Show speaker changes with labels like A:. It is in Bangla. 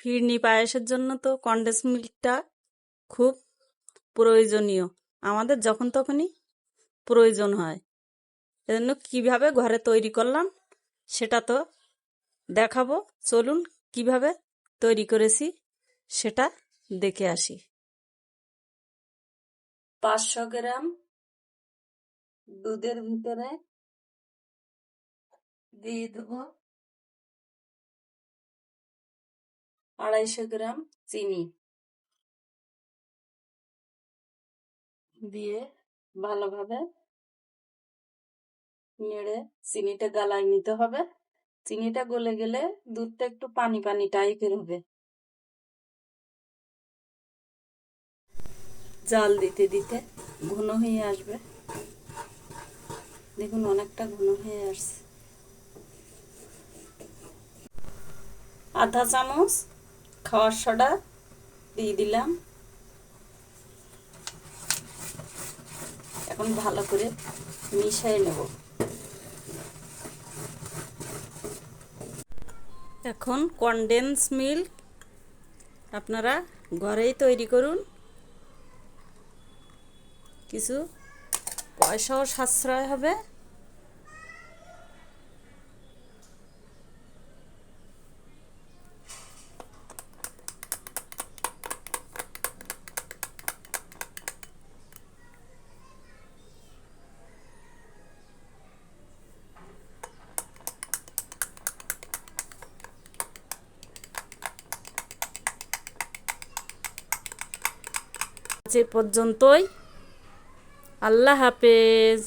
A: ফিরনি পায়েসের জন্য তো কনডেন্স মিল্কটা খুব প্রয়োজনীয়, আমাদের যখন তখনই প্রয়োজন হয়। এজন্য কিভাবে ঘরে তৈরি করলাম সেটা তো দেখাবো। চলুন কিভাবে তৈরি করেছি সেটা দেখে আসি। 500 গ্রাম দুধের ভিতরে দিয়ে দেবো 250 গ্রাম চিনি, দিয়ে ভালোভাবে নেড়ে চিনিটা গলায় নিতে হবে। চিনিটা গলে গেলে দুধটা একটু পানি পানি টাইপের হবে। জাল দিতে দিতে ঘন হয়ে আসবে, দেখুন অনেকটা ঘন হয়ে আসছে। আধা চামচ খাওয়ার সোডা দিয়ে দিলাম। এখন ভালো করে মিশিয়ে নেব। এখন কনডেন্স মিল্ক আপনারা ঘরেই তৈরি করুন, কিছু পয়সাও সাশ্রয় হবে। আজ এ পর্যন্তই। আল্লাহ হাফেজ।